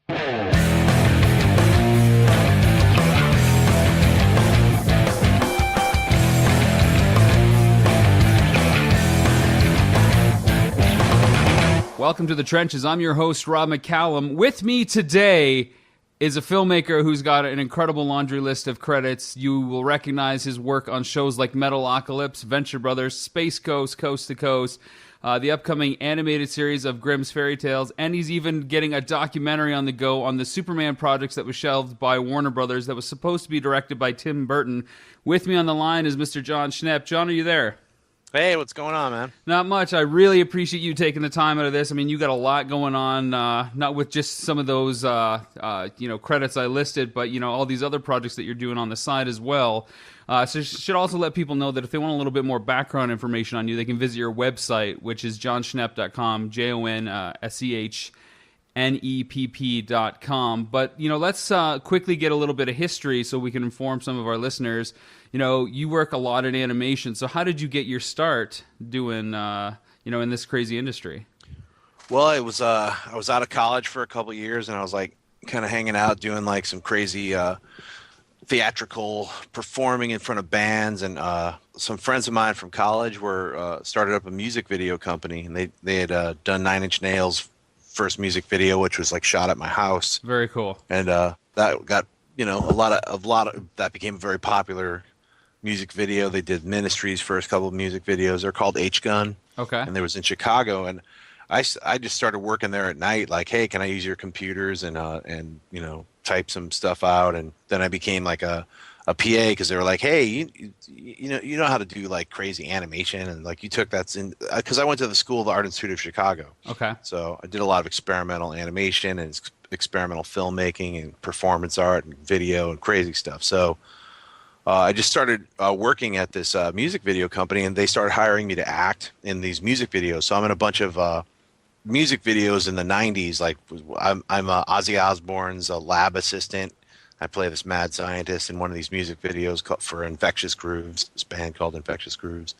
Welcome to the Trenches. I'm your host, Rob McCallum. With me today is a filmmaker who's got an incredible laundry list of credits. You will recognize his work on shows like Metalocalypse, Venture Brothers, Space Coast, Coast to Coast, the upcoming animated series of Grimm's Fairy Tales, and he's even getting a documentary on the go on the Superman projects that was shelved by Warner Brothers that was supposed to be directed by Tim Burton. With me on the line is Mr. Jon Schnepp. Jon, are you there? Hey, what's going on, man? Not much. I really appreciate you taking the time out of this. I mean, you got a lot going on, not with just some of those, credits I listed, but, all these other projects that you're doing on the side as well. So should also let people know that if they want a little bit more background information on you, they can visit your website, which is jonschnepp.com, JONSCHNEPP.com. But, let's quickly get a little bit of history so we can inform some of our listeners. You work a lot in animation, so how did you get your start doing, in this crazy industry? Well, I was out of college for a couple of years, and I was like kind of hanging out doing like some crazy theatrical performing in front of bands, and some friends of mine from college were started up a music video company, and they had done 9 Inch Nails' first music video, which was like shot at my house. Very cool. And that got a lot of that became a very popular music video. They did Ministry's first couple of music videos. They're called H-Gun. Okay. And they was in Chicago, and I just started working there at night, like, hey, can I use your computers and type some stuff out? And then I became like a PA, because they were like, hey, you know how to do like crazy animation, and like you took that's in, because I went to the School of the Art Institute of Chicago. Okay. So I did a lot of experimental animation and experimental filmmaking and performance art and video and crazy stuff. So I just started working at this music video company, and they started hiring me to act in these music videos. So I'm in a bunch of music videos in the 90s. Like I'm Ozzy Osbourne's lab assistant. I play this mad scientist in one of these music videos for Infectious Grooves, this band called Infectious Grooves.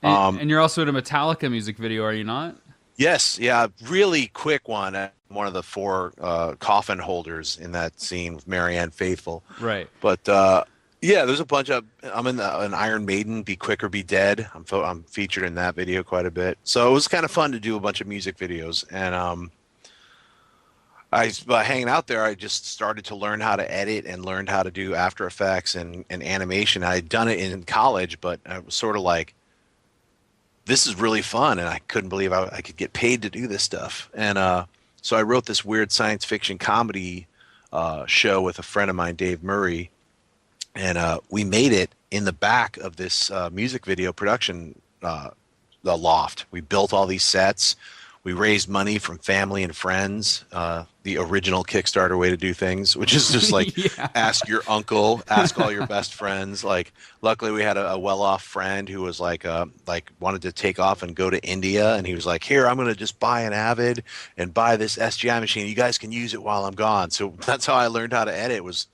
And you're also in a Metallica music video, are you not? Yes, yeah, really quick one. One of the 4 coffin holders in that scene with Marianne Faithfull. Right. But yeah, there's a bunch of. I'm in an Iron Maiden, Be Quick or Be Dead. I'm featured in that video quite a bit. So it was kind of fun to do a bunch of music videos, and by hanging out there, I just started to learn how to edit and learned how to do After Effects and animation. I had done it in college, but I was sort of like, this is really fun, and I couldn't believe I could get paid to do this stuff. And so I wrote this weird science fiction comedy show with a friend of mine, Dave Murray, and we made it in the back of this music video production the loft. We built all these sets. We raised money from family and friends, the original Kickstarter way to do things, which is just like Yeah. Ask your uncle, ask all your best friends. Like, luckily we had a well-off friend who was like wanted to take off and go to India, and he was like, here, I'm going to just buy an Avid and buy this SGI machine. You guys can use it while I'm gone. So that's how I learned how to edit. Was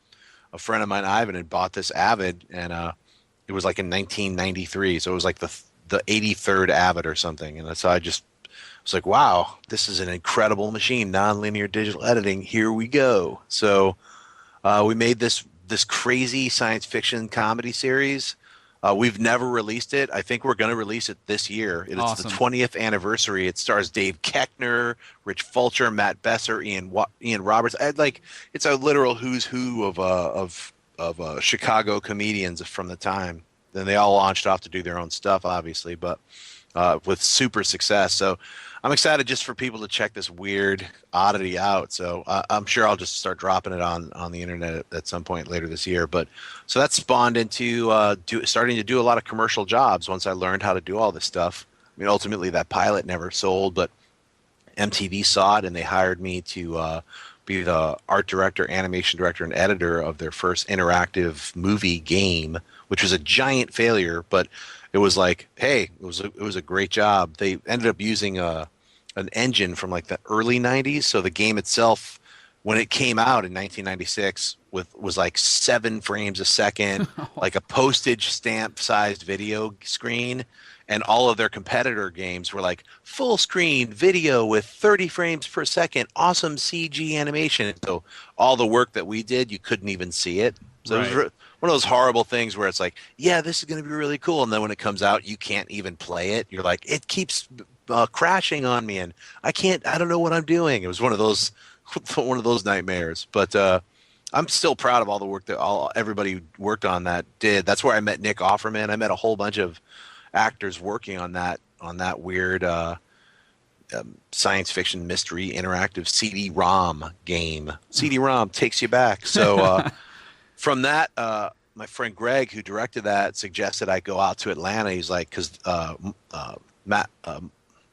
a friend of mine, Ivan, had bought this Avid, and it was like in 1993. So it was like the 83rd Avid or something. And that's how I just was like, wow, this is an incredible machine, nonlinear digital editing. Here we go. So we made this crazy science fiction comedy series. We've never released it. I think we're going to release it this year. It's Awesome. the 20th anniversary. It stars Dave Koechner, Rich Fulcher, Matt Besser, Ian Roberts. It's a literal who's who of Chicago comedians from the time. Then they all launched off to do their own stuff, obviously, but with super success. So I'm excited just for people to check this weird oddity out. So I'm sure I'll just start dropping it on the internet at some point later this year. But so that spawned into starting to do a lot of commercial jobs once I learned how to do all this stuff. I mean, ultimately that pilot never sold, but MTV saw it and they hired me to be the art director, animation director, and editor of their first interactive movie game, which was a giant failure, but it was like, hey, it was a great job. They ended up using an engine from like the early 90s. So the game itself, when it came out in 1996, was like 7 frames a second, like a postage stamp sized video screen. and all of their competitor games were like full screen video with 30 frames per second, awesome CG animation. So all the work that we did, you couldn't even see it. So it was one of those horrible things where it's like, yeah, this is going to be really cool, and then when it comes out, you can't even play it. You're like, it keeps crashing on me, and I don't know what I'm doing. It was one of those nightmares. But I'm still proud of all the work that everybody who worked on that did. That's where I met Nick Offerman. I met a whole bunch of actors working on that weird science fiction mystery interactive CD-ROM game. CD-ROM takes you back. So from that, my friend Greg, who directed that, suggested I go out to Atlanta. He's like, because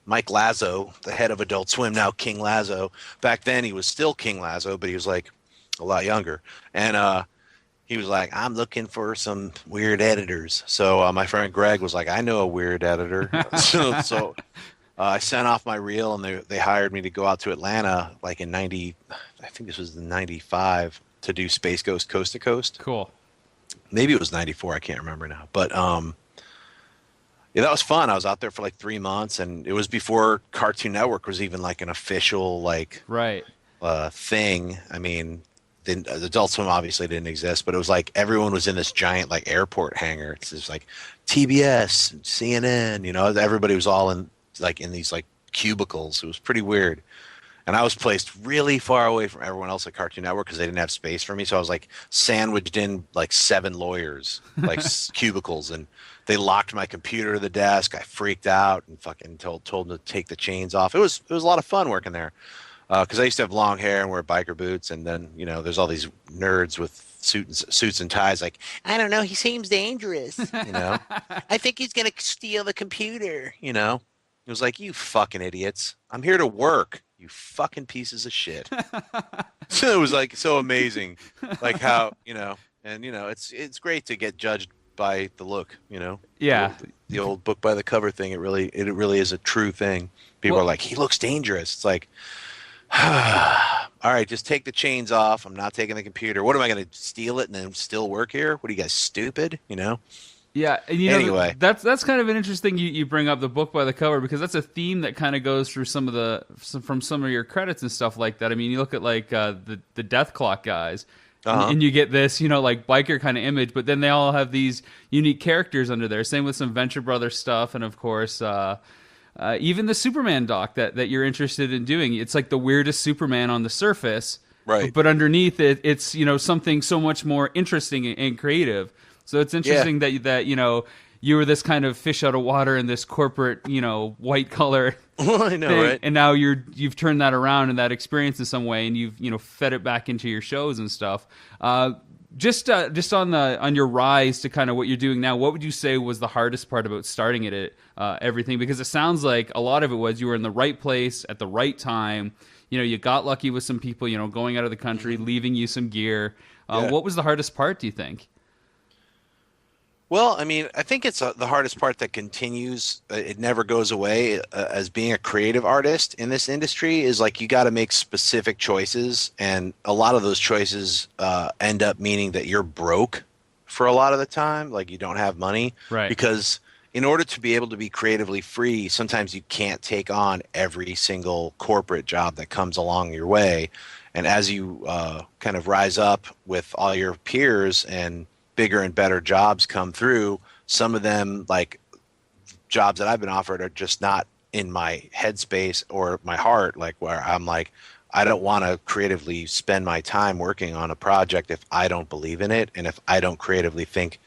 Mike Lazo, the head of Adult Swim, now King Lazo. Back then he was still King Lazo, but he was like a lot younger. And he was like, I'm looking for some weird editors. So my friend Greg was like, I know a weird editor. so I sent off my reel, and they hired me to go out to Atlanta like in I think this was in 95, to do Space Ghost Coast to Coast. Cool. Maybe it was 94. I can't remember now. But yeah, that was fun. I was out there for like 3 months, and it was before Cartoon Network was even like an official thing. I mean, Adult Swim obviously didn't exist, but it was like everyone was in this giant like airport hangar. It's just like TBS, CNN, everybody was all in these like cubicles. It was pretty weird. And I was placed really far away from everyone else at Cartoon Network because they didn't have space for me. So I was like sandwiched in like 7 lawyers, like cubicles, and they locked my computer to the desk. I freaked out and fucking told them to take the chains off. It was a lot of fun working there because I used to have long hair and wear biker boots. And then, there's all these nerds with suits and ties like, I don't know, he seems dangerous, I think he's going to steal the computer, It was like, you fucking idiots. I'm here to work. You fucking pieces of shit. So it was like so amazing, like how and it's great to get judged by the look, Yeah, the old book by the cover thing. It really is a true thing. People are like, he looks dangerous. It's like, all right, just take the chains off. I'm not taking the computer. What am I going to steal it and then still work here? What are you guys, stupid? Yeah, and anyway, that's kind of an interesting you bring up the book by the cover, because that's a theme that kind of goes through some of your credits and stuff like that. I mean, you look at like the Death Clock guys, and you get this like biker kind of image, but then they all have these unique characters under there. Same with some Venture Brothers stuff, and of course even the Superman doc that you're interested in doing. It's like the weirdest Superman on the surface, right? But underneath it's something so much more interesting and creative. So it's interesting that you were this kind of fish out of water in this corporate white collar I know, thing, right? and now you've turned that around and that experience in some way, and you've fed it back into your shows and stuff. Just on your rise to kind of what you're doing now, what would you say was the hardest part about starting it at everything? Because it sounds like a lot of it was you were in the right place at the right time. You got lucky with some people going out of the country, leaving you some gear. What was the hardest part, do you think? Well, I mean, I think it's the hardest part that continues. It never goes away as being a creative artist in this industry is like you got to make specific choices. And a lot of those choices end up meaning that you're broke for a lot of the time. Like you don't have money. Right. Because in order to be able to be creatively free, sometimes you can't take on every single corporate job that comes along your way. And as you kind of rise up with all your peers and bigger and better jobs come through, some of them, like jobs that I've been offered, are just not in my headspace or my heart, like where I'm like, I don't want to creatively spend my time working on a project if I don't believe in it, and if I don't creatively think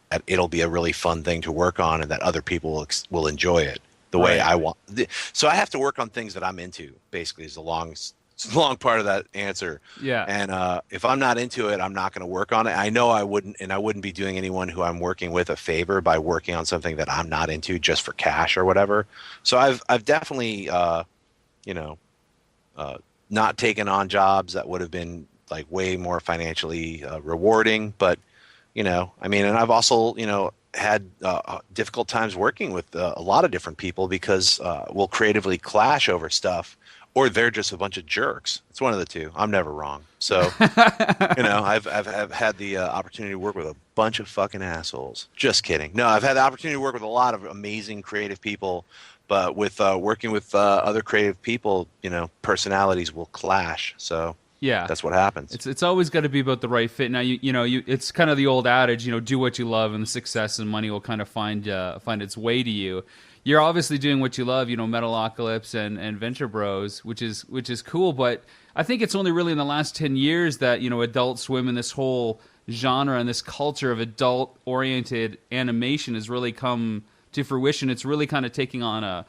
that it'll be a really fun thing to work on and that other people will enjoy it the way I want. So I have to work on things that I'm into, basically, is the long part of that answer. Yeah. And if I'm not into it, I'm not going to work on it. I know I wouldn't be doing anyone who I'm working with a favor by working on something that I'm not into just for cash or whatever. So I've definitely not taken on jobs that would have been like way more financially rewarding, but I mean, and I've also had difficult times working with a lot of different people because we'll creatively clash over stuff. or they're just a bunch of jerks. It's one of the two. I'm never wrong. So, I've had the opportunity to work with a bunch of fucking assholes. Just kidding. No, I've had the opportunity to work with a lot of amazing creative people, but with working with other creative people, personalities will clash. So Yeah. that's what happens. It's always got to be about the right fit. Now it's kind of the old adage, do what you love, and the success and money will kind of find its way to you. You're obviously doing what you love, Metalocalypse and Venture Bros, which is cool. But I think it's only really in the last 10 years that Adult Swim and this whole genre and this culture of adult-oriented animation has really come to fruition. It's really kind of taking on a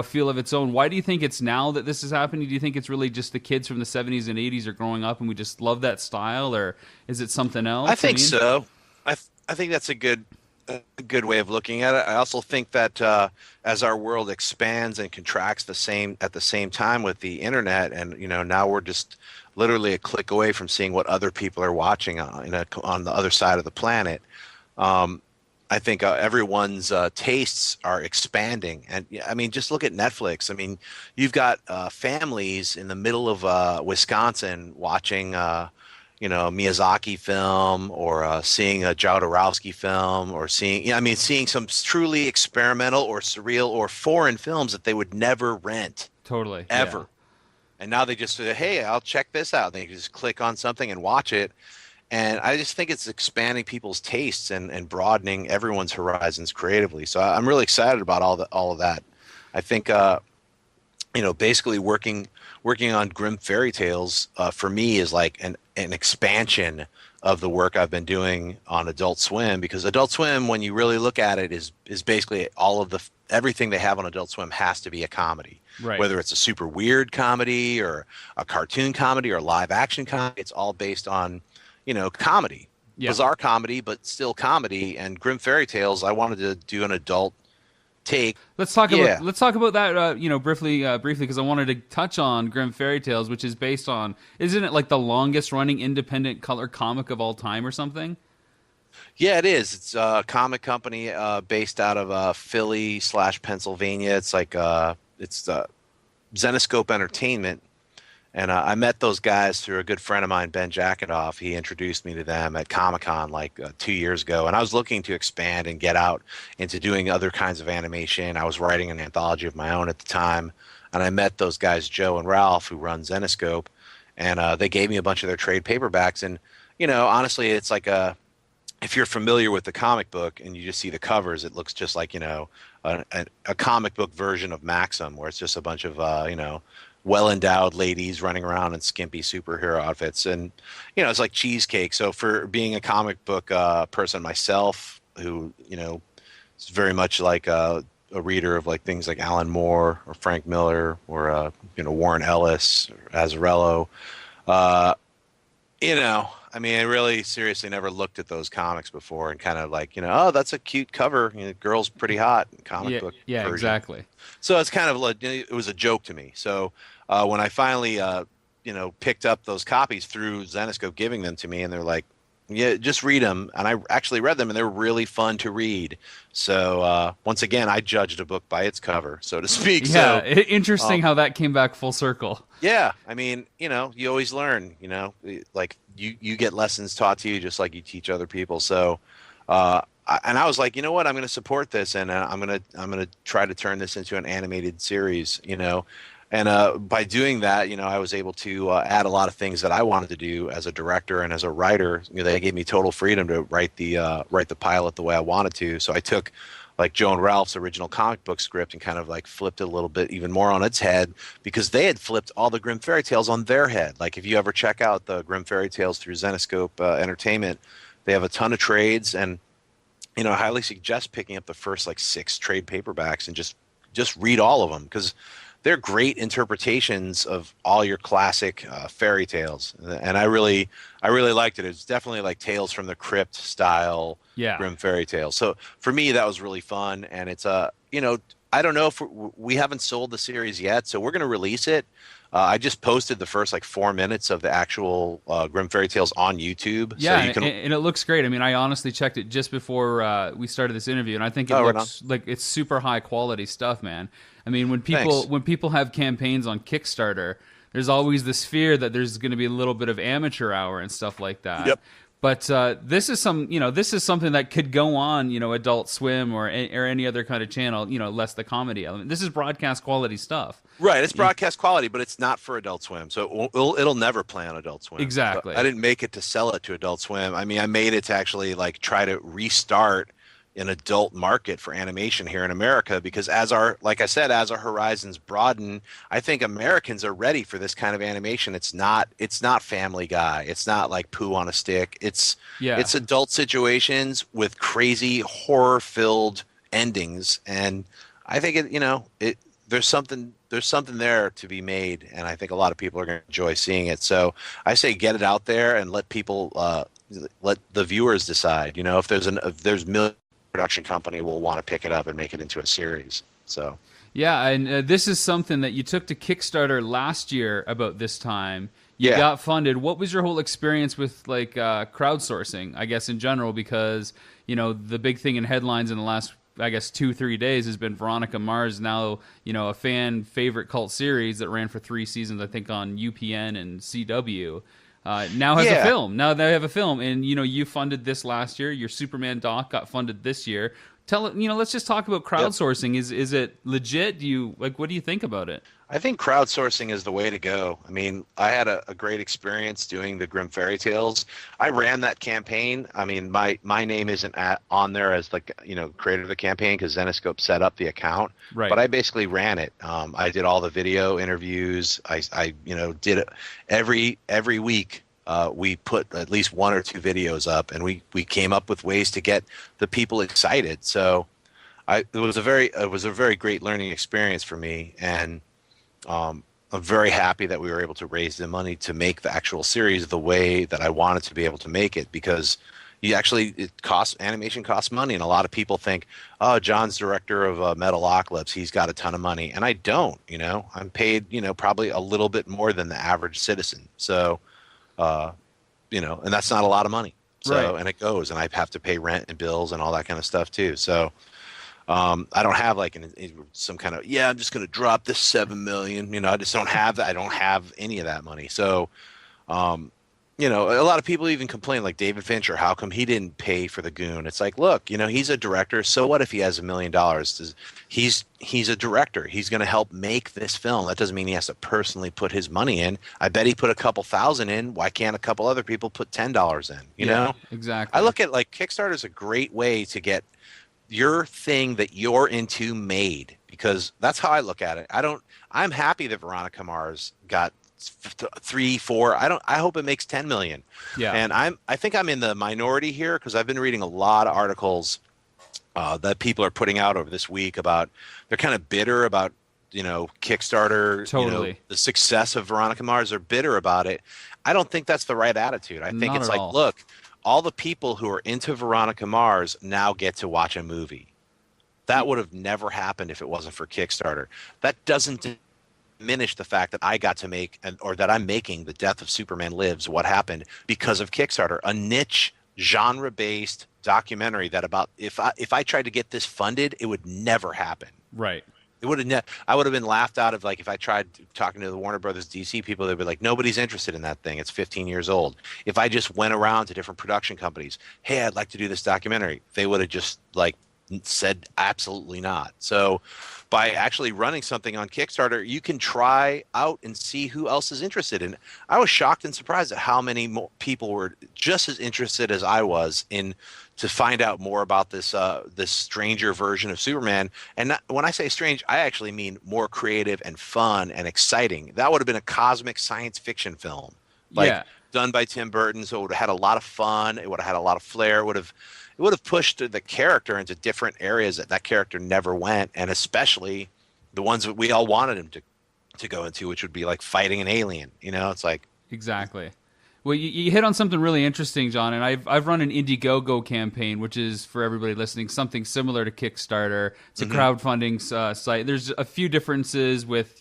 feel of its own. Why do you think it's now that this is happening? Do you think it's really just the kids from the 70s and 80s are growing up and we just love that style, or is it something else? I think so. I think that's a good way of looking at it. I also think that as our world expands and contracts at the same time with the internet, and now we're just literally a click away from seeing what other people are watching on the other side of the planet. I think everyone's tastes are expanding, and I mean, just look at Netflix. I mean, you've got families in the middle of Wisconsin watching Miyazaki film, or seeing a Jodorowsky film, or seeing some truly experimental or surreal or foreign films that they would never rent. Totally. Ever. Yeah. And now they just say, hey, I'll check this out. They just click on something and watch it. And I just think it's expanding people's tastes and broadening everyone's horizons creatively. So I'm really excited about all of that. I think basically working on Grimm Fairy Tales for me is like an expansion of the work I've been doing on Adult Swim, because Adult Swim, when you really look at it, is basically everything they have on Adult Swim has to be a comedy. Right. Whether it's a super weird comedy or a cartoon comedy or live action comedy, it's all based on comedy. Yeah. Bizarre comedy, but still comedy. And Grimm Fairy Tales, I wanted to do an adult take. Let's talk about that briefly because I wanted to touch on Grimm Fairy Tales, which is based on, isn't it like the longest running independent color comic of all time or something? Yeah, it is. It's a comic company based out of Philly / Pennsylvania. It's like it's Zenescope Entertainment. And I met those guys through a good friend of mine, Ben Jacketoff. He introduced me to them at Comic-Con like 2 years ago. And I was looking to expand and get out into doing other kinds of animation. I was writing an anthology of my own at the time. And I met those guys, Joe and Ralph, who run Zenescope. And they gave me a bunch of their trade paperbacks. And, honestly, it's like if you're familiar with the comic book and you just see the covers, it looks just like, a comic book version of Maxim, where it's just a bunch of, well-endowed ladies running around in skimpy superhero outfits, and it's like cheesecake. So for being a comic book person myself, who is very much like a reader of like things like Alan Moore or Frank Miller or Warren Ellis or Azzarello, I mean, I really seriously never looked at those comics before and kind of like, oh, that's a cute cover. Girl's pretty hot. Comic book. Yeah, version. Exactly. So it's kind of like, it was a joke to me. So when I finally, picked up those copies through Zenescope giving them to me, and they're like, yeah, just read them. And I actually read them, and they're really fun to read. So once again, I judged a book by its cover, so to speak. Yeah, so, interesting how that came back full circle. Yeah, I mean, you always learn. Like you get lessons taught to you just like you teach other people. So, and I was like, you know what, I'm going to support this, and I'm gonna try to turn this into an animated series. And by doing that, I was able to add a lot of things that I wanted to do as a director and as a writer. They gave me total freedom to write the pilot the way I wanted to. So I took like Joe and Ralph's original comic book script and kind of like flipped it a little bit even more on its head, because they had flipped all the Grimm Fairy Tales on their head. Like if you ever check out the Grimm Fairy Tales through Zenescope Entertainment, they have a ton of trades, and I highly suggest picking up the first like 6 trade paperbacks and just read all of them, because they're great interpretations of all your classic fairy tales, and I really liked it. It's definitely like Tales from the Crypt style Grimm Fairy Tales. So for me, that was really fun, and it's I don't know if we haven't sold the series yet, so we're going to release it. I just posted the first like 4 minutes of the actual Grimm Fairy Tales on YouTube, so Yeah, you can. and it looks great. I mean, I honestly checked it just before we started this interview, and I think it Oh, right on. looks like it's super high quality stuff, man. I mean, Thanks. when people have campaigns on Kickstarter, there's always this fear that there's going to be a little bit of amateur hour and stuff like that. Yep. But this is this is something that could go on, Adult Swim or any other kind of channel, less the comedy element. This is broadcast quality stuff. Right, it's broadcast quality, but it's not for Adult Swim, so it'll never play on Adult Swim. Exactly. So I didn't make it to sell it to Adult Swim. I mean, I made it to actually like try to restart an adult market for animation here in America because like I said, as our horizons broaden, I think Americans are ready for this kind of animation. It's not Family Guy. It's not like Pooh on a Stick. It's adult situations with crazy horror-filled endings, and I think there's something there to be made, and I think a lot of people are going to enjoy seeing it. So I say get it out there and let people let the viewers decide. If there's million production company will want to pick it up and make it into a series. So yeah, and this is something that you took to Kickstarter last year about this time. You got funded. What was your whole experience with like crowdsourcing, I guess, in general? Because the big thing in headlines in the last, I guess, 2-3 days has been Veronica Mars, now a fan favorite cult series that ran for 3 seasons, I think, on UPN and CW. Now has a film. Now they have a film, and you funded this last year. Your Superman doc got funded this year. Let's just talk about crowdsourcing. Yep. Is it legit? What do you think about it? I think crowdsourcing is the way to go. I mean, I had a great experience doing the Grimm Fairy Tales. I ran that campaign. I mean, my name isn't on there as creator of the campaign because Zenescope set up the account. Right. But I basically ran it. I did all the video interviews. I did it every week. We put at least 1 or 2 videos up, and we came up with ways to get the people excited. So it was a very great learning experience for me, and I'm very happy that we were able to raise the money to make the actual series the way that I wanted to be able to make it, because animation costs money, and a lot of people think, oh, John's director of Metalocalypse, he's got a ton of money, and I don't. I'm paid probably a little bit more than the average citizen. So and that's not a lot of money. So, right. And it goes, and I have to pay rent and bills and all that kind of stuff too. So, I don't have like some kind of, I'm just going to drop this 7 million. I just don't have that. I don't have any of that money. So, a lot of people even complain, like David Fincher, how come he didn't pay for the Goon? It's like, look, he's a director. So what if he has $1 million? He's a director. He's going to help make this film. That doesn't mean he has to personally put his money in. I bet he put a couple thousand in. Why can't a couple other people put $10 in? You know? Exactly. I look at like Kickstarter is a great way to get your thing that you're into made, because that's how I look at it. I'm happy that Veronica Mars got 3, 4. I hope it makes 10 million. Yeah. And I think I'm in the minority here, because I've been reading a lot of articles that people are putting out over this week about, they're kind of bitter about Kickstarter. Totally. The success of Veronica Mars. They're bitter about it. I don't think that's the right attitude. I think it's like, look, all the people who are into Veronica Mars now get to watch a movie. That would have never happened if it wasn't for Kickstarter. That doesn't diminish the fact that I got to make, or that I'm making, The Death of Superman Lives, what happened because of Kickstarter, a niche genre-based documentary that about, if I tried to get this funded, it would never happen. Right. It would have I would have been laughed out of, like, if I tried talking to the Warner Brothers DC people, they'd be like, nobody's interested in that thing. It's 15 years old. If I just went around to different production companies, hey, I'd like to do this documentary, they would have just like said absolutely not. So by actually running something on Kickstarter, you can try out and see who else is interested in it. I was shocked and surprised at how many more people were just as interested as I was to find out more about this stranger version of Superman. And when I say strange, I actually mean more creative and fun and exciting. That would have been a cosmic science fiction film, done by Tim Burton. So it would have had a lot of fun. It would have had a lot of flair. It would have pushed the character into different areas that character never went, and especially the ones that we all wanted him to go into, which would be like fighting an alien. It's like, exactly. Well, you hit on something really interesting, John, and I've run an Indiegogo campaign, which is, for everybody listening, something similar to Kickstarter. It's a crowdfunding site. There's a few differences with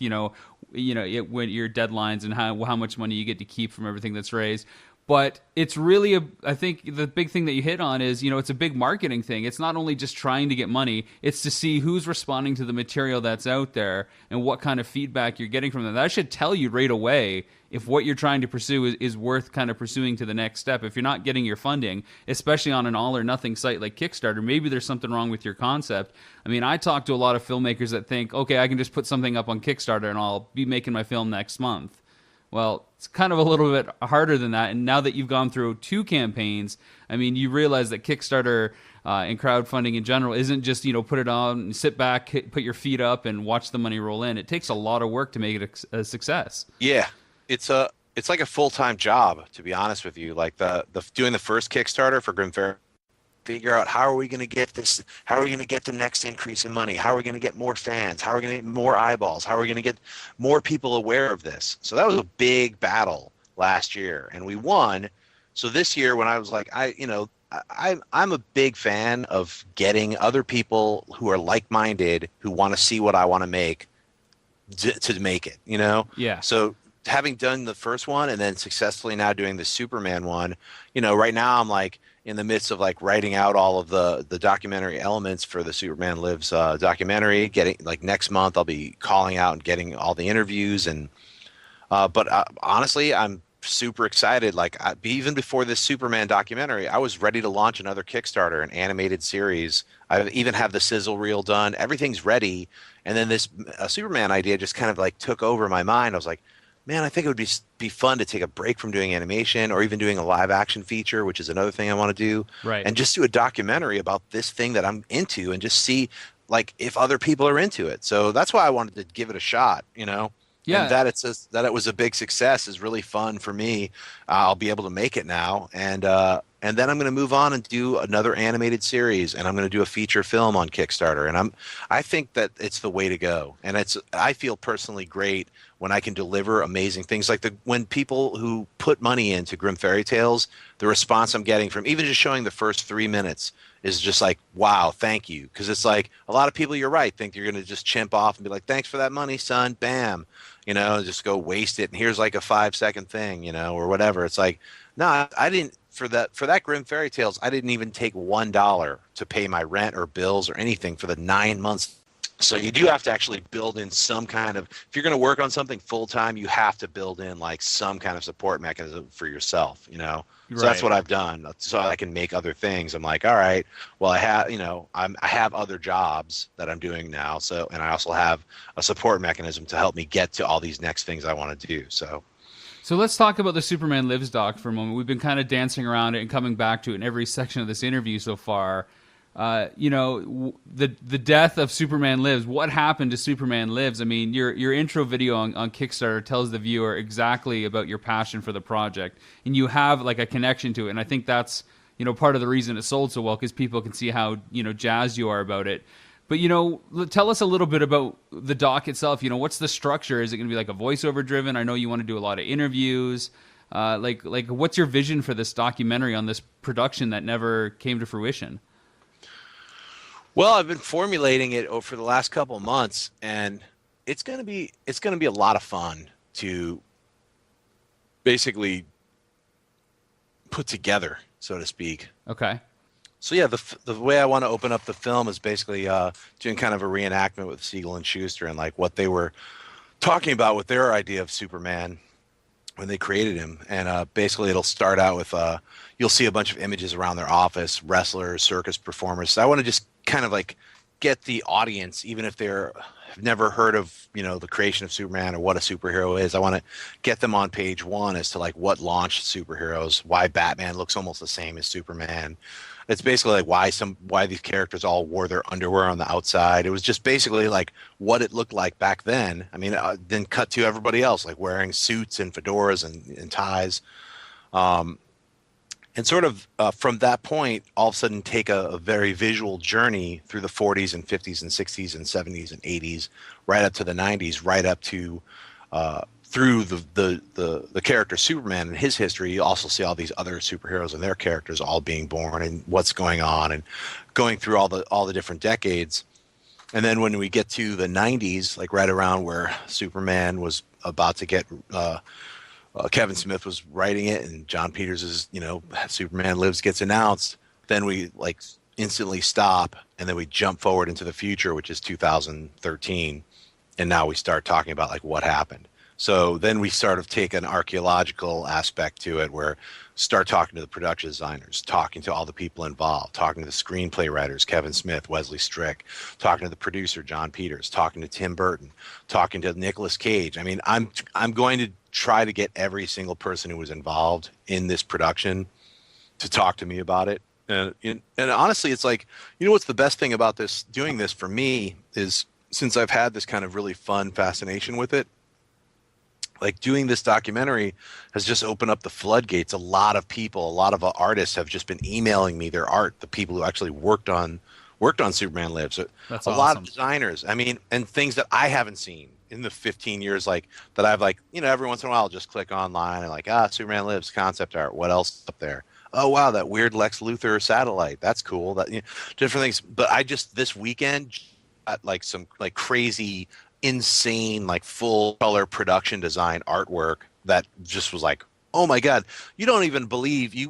when your deadlines and how much money you get to keep from everything that's raised. But it's really I think the big thing that you hit on is, it's a big marketing thing. It's not only just trying to get money, it's to see who's responding to the material that's out there and what kind of feedback you're getting from them. That should tell you right away if what you're trying to pursue is worth kind of pursuing to the next step. If you're not getting your funding, especially on an all or nothing site like Kickstarter, maybe there's something wrong with your concept. I mean, I talk to a lot of filmmakers that think, okay, I can just put something up on Kickstarter and I'll be making my film next month. Well, it's kind of a little bit harder than that. And now that you've gone through 2 campaigns, I mean, you realize that Kickstarter and crowdfunding in general isn't just, put it on and sit back, put your feet up and watch the money roll in. It takes a lot of work to make it a success. Yeah, it's like a full-time job, to be honest with you. Like the doing the first Kickstarter for Grim Fair, figure out how are we going to get this, how are we going to get the next increase in money, how are we going to get more fans, how are we going to get more eyeballs, how are we going to get more people aware of this. So that was a big battle last year, and we won. So this year, when I was like, I'm a big fan of getting other people who are like-minded, who want to see what I want to make, to make it, Yeah. So having done the first one and then successfully now doing the Superman one, right now I'm like in the midst of like writing out all of the documentary elements for the Superman Lives documentary. Getting like next month I'll be calling out and getting all the interviews but honestly, I'm super excited. Like even before this Superman documentary, I was ready to launch another Kickstarter, an animated series. I even have the sizzle reel done. Everything's ready. And then this Superman idea just kind of like took over my mind. I was like, man, I think it would be fun to take a break from doing animation or even doing a live action feature, which is another thing I want to do. Right. And just do a documentary about this thing that I'm into and just see like if other people are into it. So that's why I wanted to give it a shot, Yeah. And that it was a big success is really fun for me. I'll be able to make it now. And then I'm going to move on and do another animated series, and I'm going to do a feature film on Kickstarter. And I think that it's the way to go. And I feel personally great when I can deliver amazing things. Like when people who put money into Grim Fairy Tales, the response I'm getting from even just showing the first 3 minutes is just like, wow, thank you. Because it's like a lot of people, you're right, think you're going to just chimp off and be like, thanks for that money, son, bam, just go waste it. And here's like a 5-second thing, or whatever. It's like, no, I didn't. For that Grim Fairy Tales, I didn't even take $1 to pay my rent or bills or anything for the 9 months. So you do have to actually build in some kind of, if you're going to work on something full time, you have to build in like some kind of support mechanism for yourself, So that's what I've done. So I can make other things. I'm like, all right, well, I have other jobs that I'm doing now. So, and I also have a support mechanism to help me get to all these next things I want to do. So let's talk about the Superman Lives doc for a moment. We've been kind of dancing around it and coming back to it in every section of this interview so far. The death of Superman Lives. What happened to Superman Lives? I mean, your intro video on Kickstarter tells the viewer exactly about your passion for the project, and you have like a connection to it. And I think that's part of the reason it sold so well, because people can see how jazzed you are about it. But tell us a little bit about the doc itself. What's the structure? Is it going to be like a voiceover driven? I know you want to do a lot of interviews. Like what's your vision for this documentary on this production that never came to fruition? Well, I've been formulating it for the last couple of months, and it's going to be a lot of fun to basically put together, so to speak. Okay. So yeah, the way I want to open up the film is basically doing kind of a reenactment with Siegel and Schuster and like what they were talking about with their idea of Superman when they created him. And basically it'll start out with you'll see a bunch of images around their office, wrestlers, circus performers. So I want to just kind of like get the audience, even if have never heard of the creation of Superman or what a superhero is. I want to get them on page one as to like what launched superheroes, why Batman looks almost the same as Superman. It's basically like why these characters all wore their underwear on the outside. It was just basically like what it looked like back then. I mean, then cut to everybody else like wearing suits and fedoras and ties. And sort of from that point, all of a sudden take a very visual journey through the 40s and 50s and 60s and 70s and 80s, right up to the 90s, right up to through the character Superman and his history. You also see all these other superheroes and their characters all being born and what's going on and going through all the different decades. And then when we get to the 90s, like right around where Superman was about to get Kevin Smith was writing it, and John Peters' Superman Lives gets announced. Then we like instantly stop, and then we jump forward into the future, which is 2013, and now we start talking about like what happened. So then we sort of take an archaeological aspect to it, where start talking to the production designers, talking to all the people involved, talking to the screenplay writers, Kevin Smith, Wesley Strick, talking to the producer, John Peters, talking to Tim Burton, talking to Nicolas Cage. I mean, I'm going to try to get every single person who was involved in this production to talk to me about it. And honestly, it's like, what's the best thing about doing this for me is, since I've had this kind of really fun fascination with it, like doing this documentary has just opened up the floodgates. A lot of people, a lot of artists have just been emailing me their art, the people who actually worked on Superman Lives. That's a awesome. lot of designers, I mean, and things that I haven't seen in the 15 years, like that I've like, every once in a while I'll just click online and like, Superman Lives concept art. What else up there? Oh, wow, that weird Lex Luthor satellite. That's cool. That different things. But I just this weekend like some like crazy, insane, like full color production design artwork that just was like, oh my God, you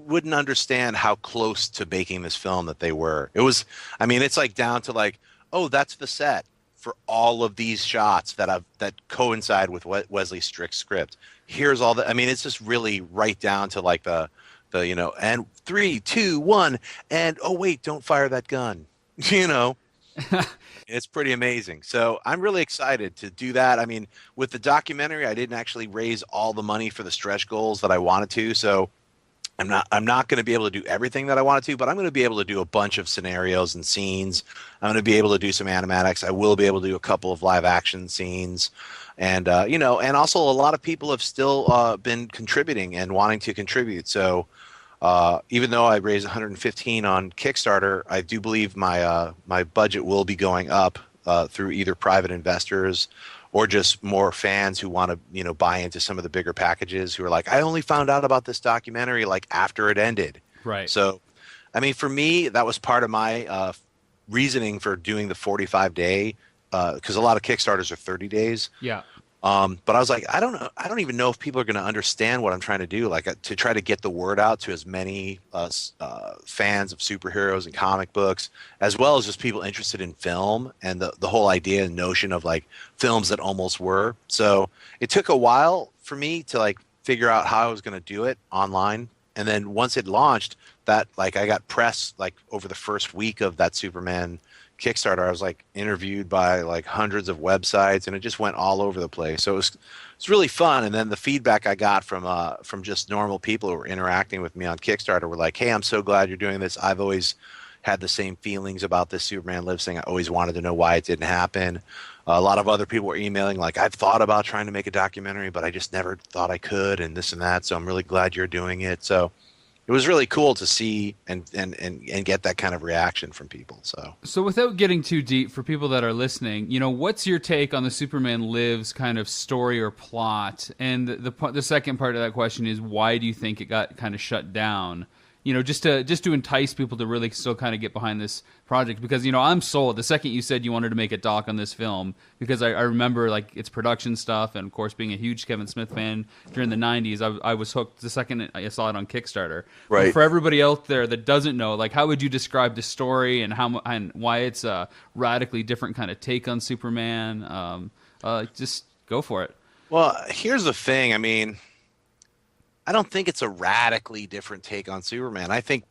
wouldn't understand how close to making this film that they were. It was, I mean, it's like down to like, oh, that's the set for all of these shots that coincide with Wesley Strick's script. Here's all the, I mean, it's just really right down to like the and 3, 2, 1, and oh wait, don't fire that gun. It's pretty amazing. So I'm really excited to do that. I mean, with the documentary, I didn't actually raise all the money for the stretch goals that I wanted to. So I'm not going to be able to do everything that I wanted to, but I'm going to be able to do a bunch of scenarios and scenes. I'm going to be able to do some animatics. I will be able to do a couple of live action scenes. And, and also a lot of people have still been contributing and wanting to contribute. So even though I raised 115 on Kickstarter, I do believe my budget will be going up through either private investors or just more fans who want to buy into some of the bigger packages, who are like, I only found out about this documentary like after it ended. Right. So, I mean, for me, that was part of my reasoning for doing the 45-day, because a lot of Kickstarters are 30 days. Yeah. But I was like, I don't know. I don't even know if people are going to understand what I'm trying to do. Like to try to get the word out to as many fans of superheroes and comic books, as well as just people interested in film and the whole idea and notion of like films that almost were. So it took a while for me to like figure out how I was going to do it online. And then once it launched, that like I got press like over the first week of that Superman Kickstarter. I was like interviewed by like hundreds of websites, and it just went all over the place. So it's really fun. And then the feedback I got from just normal people who were interacting with me on Kickstarter were like, hey, I'm so glad you're doing this. I've always had the same feelings about this Superman Lives thing. I always wanted to know why it didn't happen. A lot of other people were emailing like, I've thought about trying to make a documentary, but I just never thought I could, and this and that. So I'm really glad you're doing it. So it was really cool to see and get that kind of reaction from people. So without getting too deep, for people that are listening, what's your take on the Superman Lives kind of story or plot? And the second part of that question is, why do you think it got kind of shut down? Just to entice people to really still kind of get behind this project, because I'm sold. The second you said you wanted to make a doc on this film, because I remember like its production stuff, and of course being a huge Kevin Smith fan during the 90s, I was hooked the second I saw it on Kickstarter. Right. But for everybody out there that doesn't know, like, how would you describe the story and why it's a radically different kind of take on Superman? Just go for it. Well, here's the thing. I mean, I don't think it's a radically different take on Superman. I think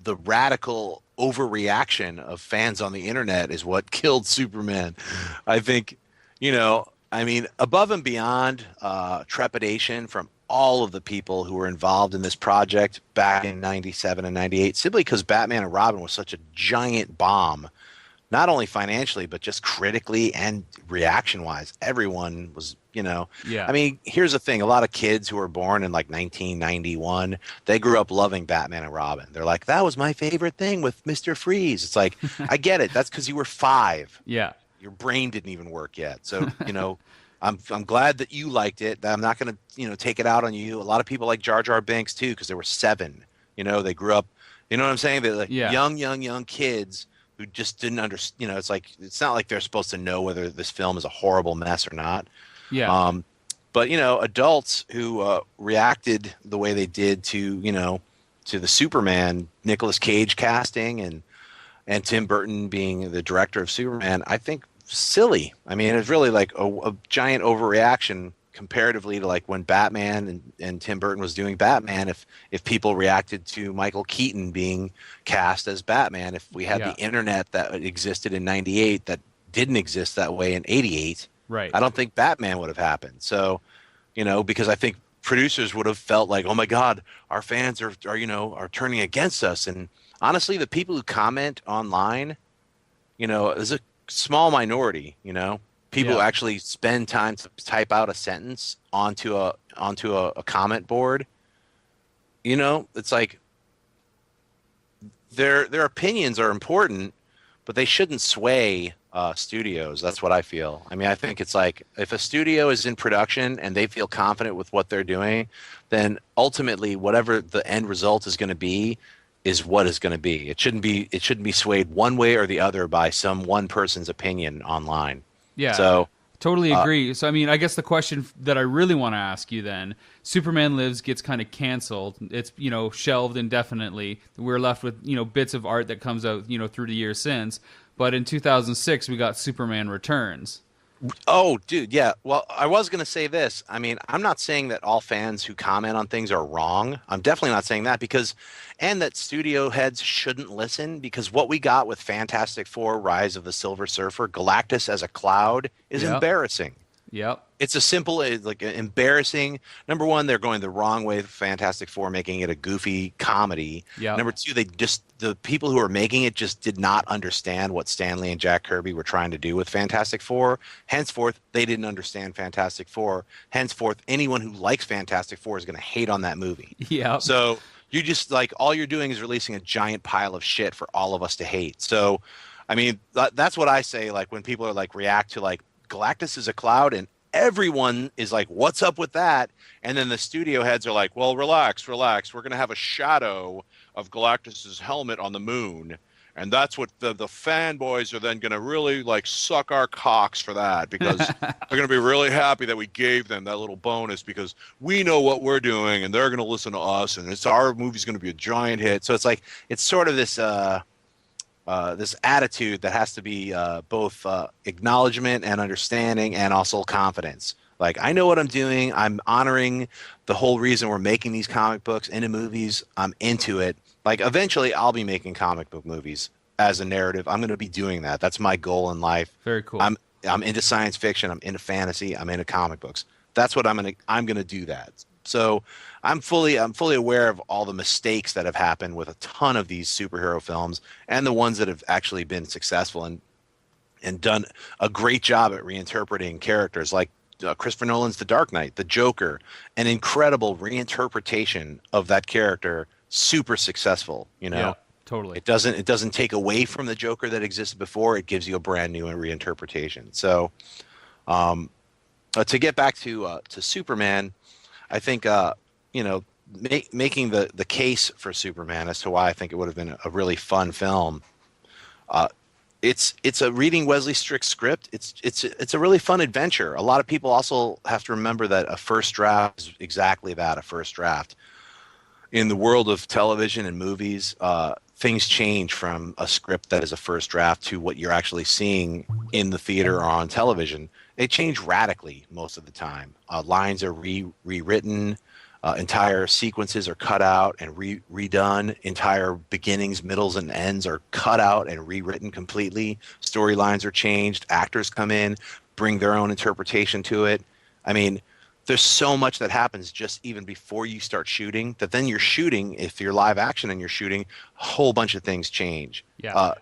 the radical overreaction of fans on the internet is what killed Superman. I think, I mean, above and beyond trepidation from all of the people who were involved in this project back in 97 and 98, simply because Batman and Robin was such a giant bomb, not only financially, but just critically and reaction-wise. Everyone was, Yeah. I mean, here's the thing. A lot of kids who were born in like 1991, they grew up loving Batman and Robin. They're like, that was my favorite thing with Mr. Freeze. It's like, I get it. That's because you were 5. Yeah. Your brain didn't even work yet. So, I'm glad that you liked it. I'm not going to, take it out on you. A lot of people like Jar Jar Binks too, because they were 7. They grew up, you know what I'm saying? They're like young kids who just didn't understand. It's like it's not like they're supposed to know whether this film is a horrible mess or not. Yeah. But adults who reacted the way they did to to the Superman Nicolas Cage casting and Tim Burton being the director of Superman, I think silly. I mean, it's really like a giant overreaction comparatively to like when Batman and Tim Burton was doing Batman. If people reacted to Michael Keaton being cast as Batman, if we had the internet that existed in '98 that didn't exist that way in '88, Right. I don't think Batman would have happened. So, because I think producers would have felt like, oh my God, our fans are turning against us. And honestly, the people who comment online, is a small minority. People who actually spend time to type out a sentence onto a comment board. It's like their opinions are important, but they shouldn't sway studios. That's what I feel. I mean, I think it's like if a studio is in production and they feel confident with what they're doing, then ultimately whatever the end result is going to be is what is going to be. It shouldn't be swayed one way or the other by some one person's opinion online. Yeah. So totally agree. So I mean, I guess the question that I really want to ask you then, Superman Lives gets kind of canceled. It's, shelved indefinitely. We're left with, bits of art that comes out, through the years since. But in 2006, we got Superman Returns. Oh, dude, yeah. Well, I was going to say this. I mean, I'm not saying that all fans who comment on things are wrong. I'm definitely not saying that and that studio heads shouldn't listen, because what we got with Fantastic Four, Rise of the Silver Surfer, Galactus as a cloud is embarrassing. Yep. It's like embarrassing. Number one, they're going the wrong way with Fantastic Four, making it a goofy comedy. Yep. Number two, the people who are making it just did not understand what Stan Lee and Jack Kirby were trying to do with Fantastic Four. Henceforth, they didn't understand Fantastic Four. Henceforth, anyone who likes Fantastic Four is going to hate on that movie. Yeah. So you just like all you're doing is releasing a giant pile of shit for all of us to hate. So, I mean, that's what I say. Like when people are like react to like Galactus is a cloud and everyone is like, what's up with that? And then the studio heads are like, well, relax. We're going to have a shadow of Galactus's helmet on the moon. And that's what the fanboys are then going to really like suck our cocks for that, because they're going to be really happy that we gave them that little bonus because we know what we're doing and they're going to listen to us and our movie's going to be a giant hit. So it's like, it's sort of this, this attitude that has to be both acknowledgement and understanding and also confidence. Like, I know what I'm doing. I'm honoring the whole reason we're making these comic books into movies. I'm into it. Like, eventually I'll be making comic book movies as a narrative. I'm going to be doing that. That's my goal in life. Very cool. I'm into science fiction. I'm into fantasy. I'm into comic books. That's what I'm going to do that. So I'm fully aware of all the mistakes that have happened with a ton of these superhero films and the ones that have actually been successful and done a great job at reinterpreting characters, like Christopher Nolan's The Dark Knight, the Joker, an incredible reinterpretation of that character, super successful. Yeah, totally. It doesn't take away from the Joker that existed before. It gives you a brand new reinterpretation. So to get back to Superman, I think making the case for Superman as to why I think it would have been a really fun film. It's a reading Wesley Strick's script. It's a really fun adventure. A lot of people also have to remember that a first draft is exactly that, a first draft. In the world of television and movies, things change from a script that is a first draft to what you're actually seeing in the theater or on television. They change radically most of the time. Lines are rewritten. Entire sequences are cut out and redone. Entire beginnings, middles, and ends are cut out and rewritten completely. Storylines are changed. Actors come in, bring their own interpretation to it. I mean, there's so much that happens just even before you start shooting that then you're shooting, if you're live action and you're shooting, a whole bunch of things change. Yeah.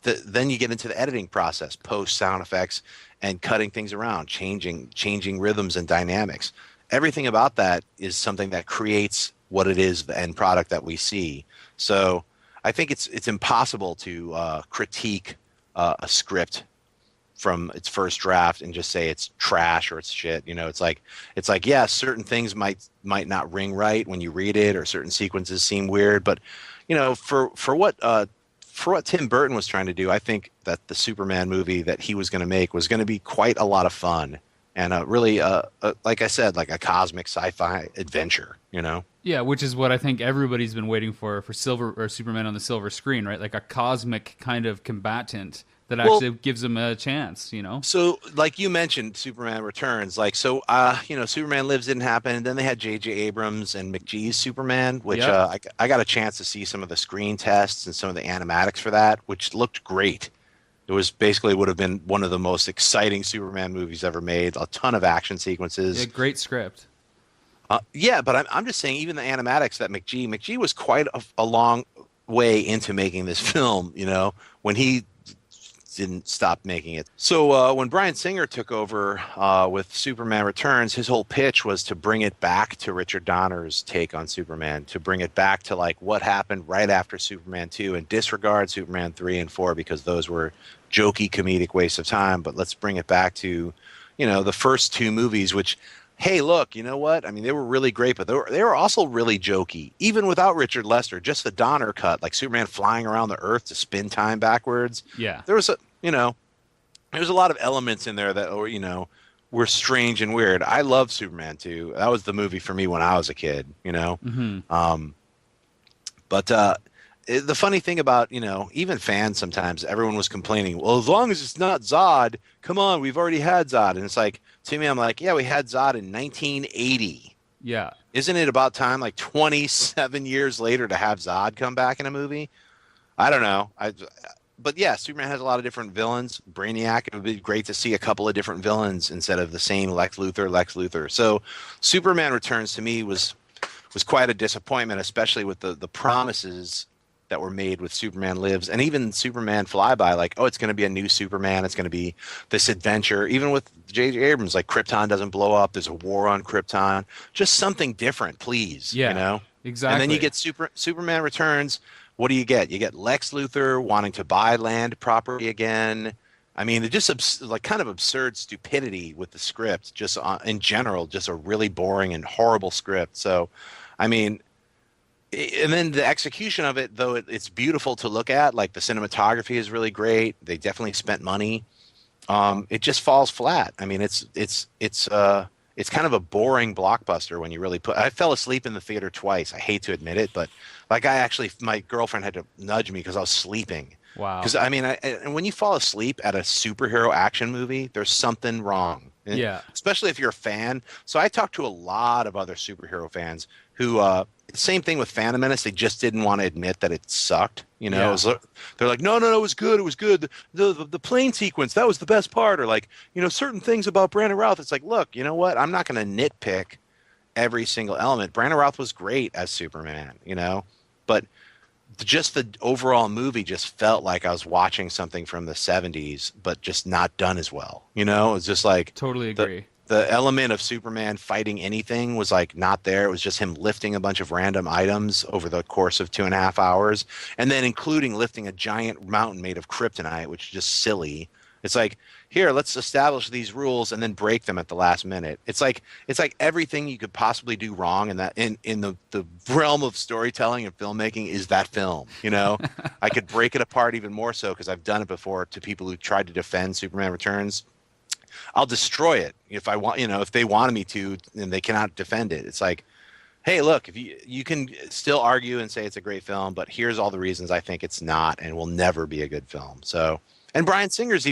Then you get into the editing process, post sound effects, and cutting things around, changing rhythms and dynamics. Everything about that is something that creates what it is, the end product that we see. So I think it's impossible to critique a script from its first draft and just say it's trash or it's shit. It's like yeah, certain things might not ring right when you read it, or certain sequences seem weird, but for what for what Tim Burton was trying to do, I think that the Superman movie that he was going to make was going to be quite a lot of fun and really, like I said, like a cosmic sci-fi adventure. You know? Yeah, which is what I think everybody's been waiting for Silver or Superman on the silver screen, right? Like a cosmic kind of combatant that actually gives him a chance, you know? So, like you mentioned, Superman Returns. Like, so, Superman Lives didn't happen, and then they had J.J. Abrams and McGee's Superman, which I got a chance to see some of the screen tests and some of the animatics for that, which looked great. It was basically would have been one of the most exciting Superman movies ever made. A ton of action sequences. Yeah, great script. Yeah, but I'm just saying, even the animatics that McGee was quite a long way into making this film, you know, when he didn't stop making it. So when Bryan Singer took over with Superman Returns, his whole pitch was to bring it back to Richard Donner's take on Superman, to bring it back to like what happened right after Superman 2 and disregard Superman 3 and 4 because those were jokey comedic wastes of time. But let's bring it back to, you know, the first two movies, which, hey, look, you know what? I mean, they were really great, but they were also really jokey. Even without Richard Lester, just the Donner cut, like Superman flying around the Earth to spin time backwards. Yeah. There was a lot of elements in there that were strange and weird. I love Superman 2. That was the movie for me when I was a kid, you know? Mm-hmm. But the funny thing about, you know, even fans sometimes, everyone was complaining, well, as long as it's not Zod, come on, we've already had Zod. And it's like, to me, I'm like, yeah, we had Zod in 1980. Yeah. Isn't it about time, like 27 years later, to have Zod come back in a movie? I don't know. But yeah, Superman has a lot of different villains. Brainiac, it would be great to see a couple of different villains instead of the same Lex Luthor. So Superman Returns to me was quite a disappointment, especially with the promises that were made with Superman Lives and even Superman Flyby, like, oh, it's going to be a new Superman. It's going to be this adventure. Even with J.J. Abrams, like Krypton doesn't blow up. There's a war on Krypton. Just something different, please. Yeah, you know? Exactly. And then you get Superman Returns. What do you get? You get Lex Luthor wanting to buy land property again. I mean, it just kind of absurd stupidity with the script. Just in general, just a really boring and horrible script. So, I mean, and then the execution of it, though it's beautiful to look at, like the cinematography is really great. They definitely spent money. It just falls flat. I mean, it's kind of a boring blockbuster when you really I fell asleep in the theater twice. I hate to admit it, but like my girlfriend had to nudge me because I was sleeping. Wow. Because I mean, and when you fall asleep at a superhero action movie, there's something wrong. Yeah. Especially if you're a fan. So I talked to a lot of other superhero fans who, same thing with Phantom Menace. They just didn't want to admit that it sucked. You know, they're like, no, it was good. It was good. The plane sequence, that was the best part. Or like, you know, certain things about Brandon Routh. It's like, look, you know what? I'm not going to nitpick every single element. Brandon Routh was great as Superman, you know, but just the overall movie just felt like I was watching something from the 70s, but just not done as well. You know, it's just like totally agree. The element of Superman fighting anything was like not there. It was just him lifting a bunch of random items over the course of 2.5 hours, and then including lifting a giant mountain made of kryptonite, which is just silly. It's like, here, let's establish these rules and then break them at the last minute. It's like everything you could possibly do wrong in that in the realm of storytelling and filmmaking is that film. You know, I could break it apart even more so because I've done it before to people who tried to defend Superman Returns. I'll destroy it if I want. You know, if they wanted me to, and they cannot defend it. It's like, hey, look, if you can still argue and say it's a great film, but here's all the reasons I think it's not and will never be a good film. So. And Bryan Singer's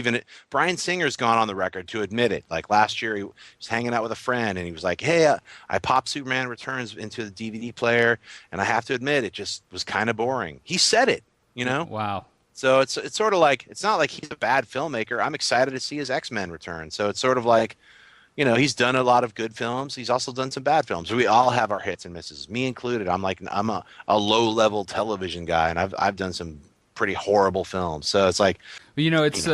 gone on the record to admit it. Like last year, he was hanging out with a friend, and he was like, "Hey, I popped Superman Returns into the DVD player, and I have to admit, it just was kind of boring." He said it, you know. Wow. So it's sort of like, it's not like he's a bad filmmaker. I'm excited to see his X-Men return. So it's sort of like, you know, he's done a lot of good films. He's also done some bad films. We all have our hits and misses, me included. I'm a low-level television guy, and I've done some pretty horrible films. So it's like, you know, it's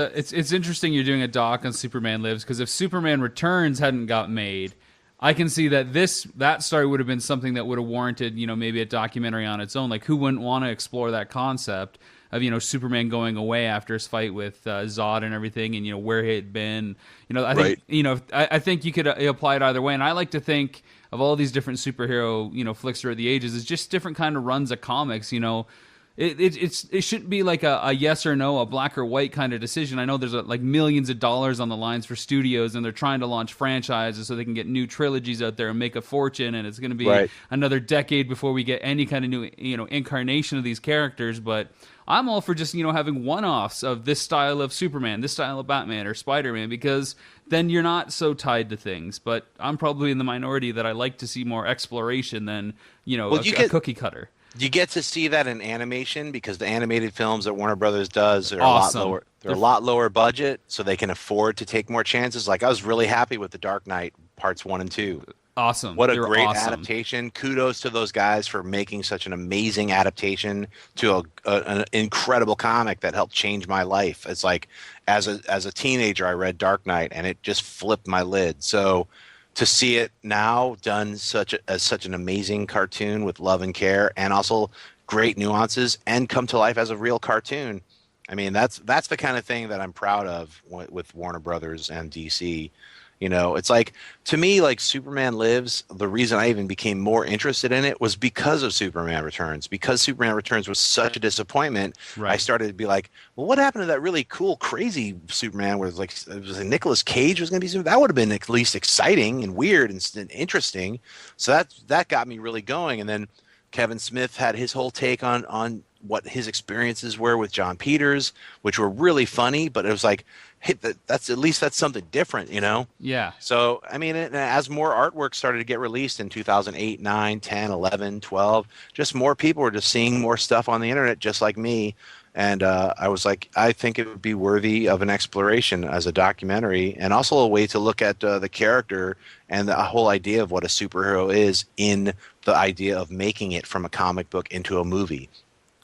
interesting you're doing a doc on Superman Lives, because if Superman Returns hadn't got made, I can see that that story would have been something that would have warranted, you know, maybe a documentary on its own. Like, who wouldn't want to explore that concept of, you know, Superman going away after his fight with Zod and everything, and, you know, where he had been. You know, I think, you know, I think you could apply it either way. And I like to think of all these different superhero, you know, flicks throughout the ages as just different kind of runs of comics, you know. It shouldn't be like a yes or no, a black or white kind of decision. I know there's like millions of dollars on the lines for studios, and they're trying to launch franchises so they can get new trilogies out there and make a fortune. And it's going to be another decade before we get any kind of new incarnation of these characters. But I'm all for just having one-offs of this style of Superman, this style of Batman or Spider-Man, because then you're not so tied to things. But I'm probably in the minority that I like to see more exploration than a cookie cutter. You get to see that in animation because the animated films that Warner Brothers does are awesome. A lot lower. They're a lot lower budget, so they can afford to take more chances. Like I was really happy with The Dark Knight Parts 1 and 2. Awesome. What a great adaptation. Kudos to those guys for making such an amazing adaptation to an incredible comic that helped change my life. It's like as a teenager I read Dark Knight and it just flipped my lid. So to see it now done as such an amazing cartoon with love and care and also great nuances and come to life as a real cartoon. I mean, that's the kind of thing that I'm proud of with Warner Brothers and DC. It's like, to me, like Superman Lives, the reason I even became more interested in it was because of Superman Returns. Because Superman Returns was such a disappointment, I started to be like, well, what happened to that really cool, crazy Superman where it was like Nicolas Cage was going to be Superman? That would have been at least exciting and weird and interesting. So that got me really going. And then Kevin Smith had his whole take on what his experiences were with John Peters, which were really funny, but it was like, hey, that's something different, Yeah. So, I mean, as more artwork started to get released in 2008, 9, 10, 11, 12, just more people were just seeing more stuff on the internet, just like me. And I was like, I think it would be worthy of an exploration as a documentary and also a way to look at the character and the whole idea of what a superhero is in the idea of making it from a comic book into a movie.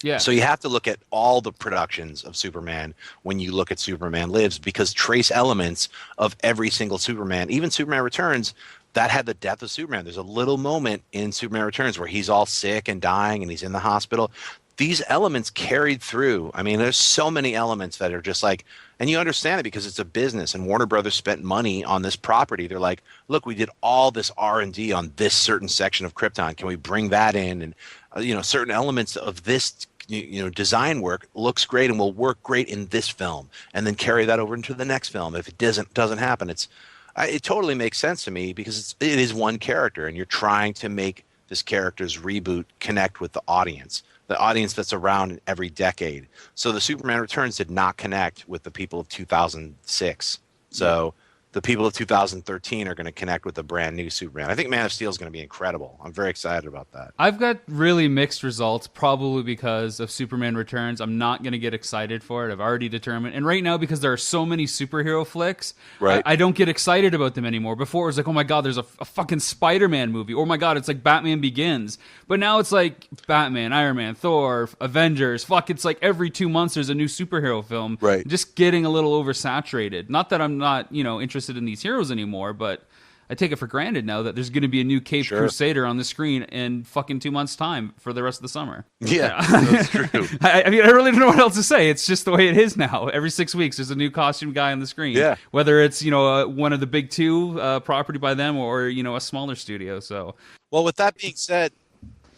Yeah. So you have to look at all the productions of Superman when you look at Superman Lives, because trace elements of every single Superman, even Superman Returns, that had the death of Superman. There's a little moment in Superman Returns where he's all sick and dying and he's in the hospital. These elements carried through. I mean, there's so many elements that are just like, and you understand it because it's a business, and Warner Brothers spent money on this property. They're like, look, we did all this R&D on this certain section of Krypton. Can we bring that in? And certain elements of this design work looks great and will work great in this film, and then carry that over into the next film. If it doesn't happen, it totally makes sense to me because it is one character, and you're trying to make this character's reboot connect with the audience that's around in every decade. So the Superman Returns did not connect with the people of 2006. So the people of 2013 are going to connect with a brand new Superman. I think Man of Steel is going to be incredible. I'm very excited about that. I've got really mixed results, probably because of Superman Returns. I'm not going to get excited for it. I've already determined. And right now, because there are so many superhero flicks, I don't get excited about them anymore. Before, it was like, oh my God, there's a fucking Spider-Man movie. Oh my God, it's like Batman Begins. But now it's like Batman, Iron Man, Thor, Avengers. It's like every 2 months there's a new superhero film. Right. Just getting a little oversaturated. Not that I'm not, interested in these heroes anymore, but I take it for granted now that there's going to be a new Caped Crusader on the screen in fucking 2 months' time for the rest of the summer. Yeah, that's true. I mean, I really don't know what else to say. It's just the way it is now. Every 6 weeks, there's a new costume guy on the screen. Yeah. Whether it's, one of the big two property by them or, a smaller studio. So, well, with that being said,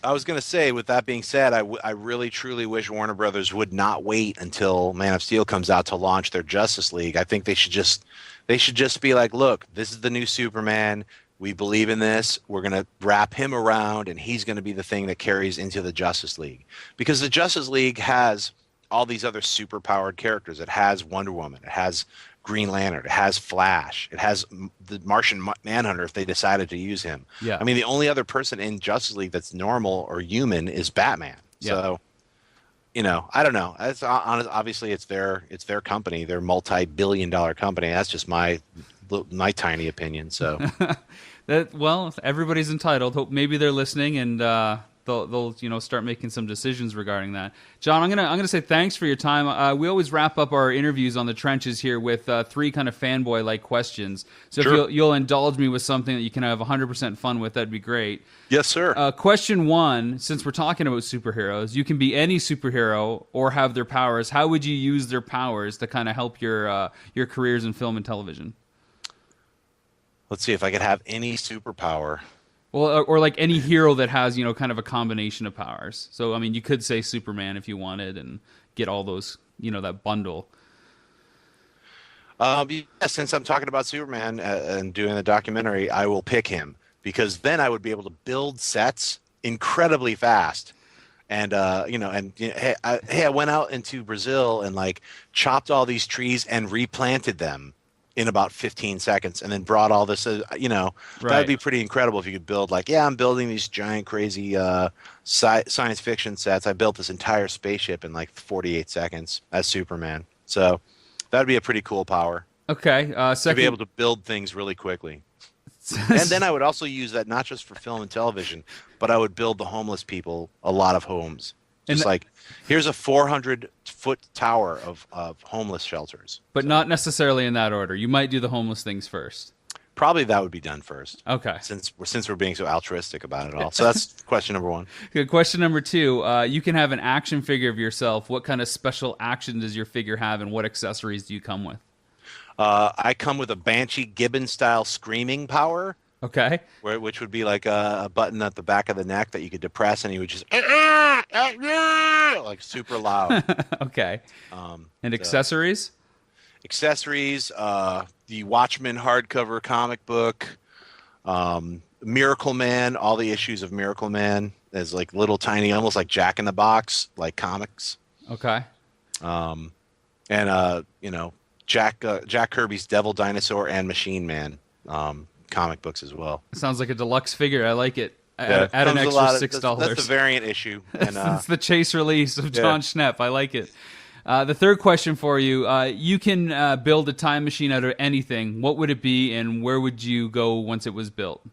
I was going to say, I really, truly wish Warner Brothers would not wait until Man of Steel comes out to launch their Justice League. I think they should just be like, look, this is the new Superman. We believe in this. We're going to wrap him around, and he's going to be the thing that carries into the Justice League. Because the Justice League has all these other super-powered characters. It has Wonder Woman. It has Green Lantern. It has Flash. It has the Martian Manhunter if they decided to use him. Yeah. I mean, the only other person in Justice League that's normal or human is Batman. Yeah. So, I don't know. It's obviously it's their company, their multi-billion-dollar company. That's just my tiny opinion. So, everybody's entitled. Hope maybe they're listening and they'll start making some decisions regarding that. John, I'm gonna say thanks for your time. We always wrap up our interviews on the trenches here with 3 kind of fanboy like questions. So if you'll indulge me with something that you can have 100% fun with, that'd be great. Yes, sir. Question 1: since we're talking about superheroes, you can be any superhero or have their powers. How would you use their powers to kind of help your careers in film and television? Let's see if I could have any superpower. Well, or like any hero that has, kind of a combination of powers. So, I mean, you could say Superman if you wanted and get all those, that bundle. Yeah, since I'm talking about Superman and doing the documentary, I will pick him because then I would be able to build sets incredibly fast. And hey, I went out into Brazil and like chopped all these trees and replanted them in about 15 seconds, and then brought all this. That would be pretty incredible if you could build like, I'm building these giant, crazy science fiction sets. I built this entire spaceship in like 48 seconds as Superman. So that would be a pretty cool power. Okay, to be able to build things really quickly. And then I would also use that not just for film and television, but I would build the homeless people a lot of homes. Just like, here's a 400-foot tower of homeless shelters. But not necessarily in that order. You might do the homeless things first. Probably that would be done first. Okay. Since we're being so altruistic about it all. So that's question number one. Good. Question number two. You can have an action figure of yourself. What kind of special action does your figure have, and what accessories do you come with? I come with a Banshee Gibbon-style screaming power. Okay. Which would be like a button at the back of the neck that you could depress, and he would just like super loud. Okay. And accessories? Accessories, the Watchmen hardcover comic book, Miracle Man, all the issues of Miracle Man as like little tiny, almost like Jack in the Box, like comics. Okay. And Jack Kirby's Devil Dinosaur and Machine Man comic books as well. It sounds like a deluxe figure. I like it. Yeah, Add an extra $6. That's the variant issue. And, it's the chase release of Jon Schnepp. I like it. The third question for you, you can build a time machine out of anything. What would it be, and where would you go once it was built?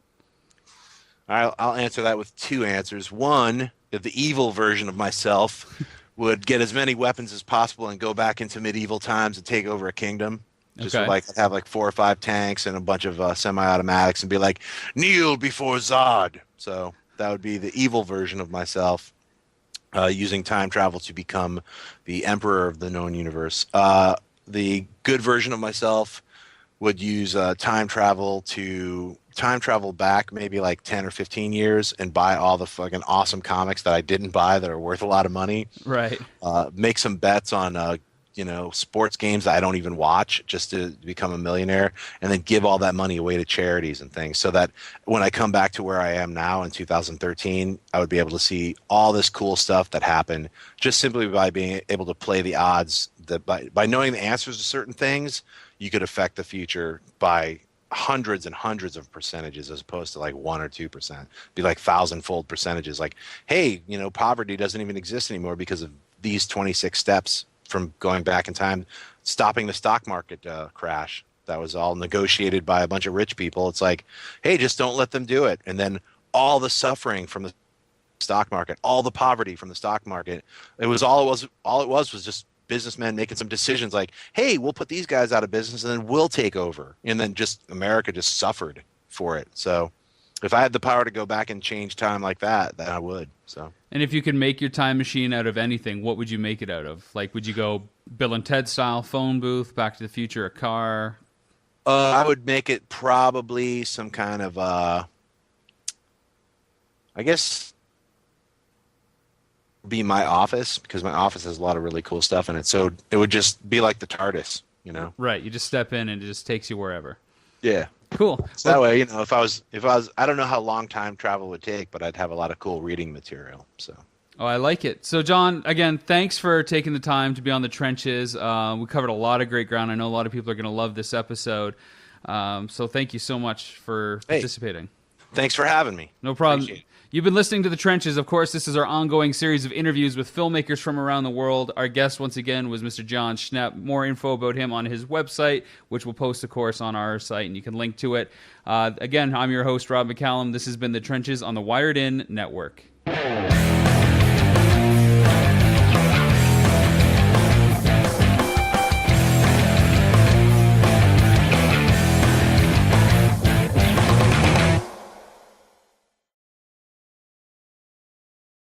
I'll answer that with two answers. One, the evil version of myself would get as many weapons as possible and go back into medieval times and take over a kingdom. Just like have like 4 or 5 tanks and a bunch of semi-automatics and be like, kneel before Zod. So that would be the evil version of myself, using time travel to become the emperor of the known universe. The good version of myself would use time travel back maybe like 10 or 15 years and buy all the fucking awesome comics that I didn't buy that are worth a lot of money. Right. Make some bets on sports games that I don't even watch just to become a millionaire, and then give all that money away to charities and things, so that when I come back to where I am now in 2013, I would be able to see all this cool stuff that happened just simply by being able to play the odds. That by knowing the answers to certain things, you could affect the future by hundreds and hundreds of percentages, as opposed to like 1 or 2%. Be like 1,000-fold percentages. Like, hey, poverty doesn't even exist anymore because of these 26 steps from going back in time, stopping the stock market crash. That was all negotiated by a bunch of rich people. It's like, hey, just don't let them do it. And then all the suffering from the stock market, all the poverty from the stock market, it was just businessmen making some decisions like, hey, we'll put these guys out of business and then we'll take over. And then just America just suffered for it. So if I had the power to go back and change time like that, then I would. So. And if you could make your time machine out of anything, what would you make it out of? Like, would you go Bill and Ted style, phone booth, Back to the Future, a car? I would make it probably some kind of, I guess, be my office, because my office has a lot of really cool stuff in it. So it would just be like the TARDIS, Right. You just step in and it just takes you wherever. Yeah. Cool. So that way, if I was, I don't know how long time travel would take, but I'd have a lot of cool reading material. So. Oh, I like it. So, Jon, again, thanks for taking the time to be on the trenches. We covered a lot of great ground. I know a lot of people are going to love this episode. So thank you so much for participating. Thanks for having me. No problem. You've been listening to The Trenches. Of course, this is our ongoing series of interviews with filmmakers from around the world. Our guest, once again, was Mr. Jon Schnepp. More info about him on his website, which we'll post, of course, on our site, and you can link to it. Again, I'm your host, Rob McCallum. This has been The Trenches on the Wired In Network.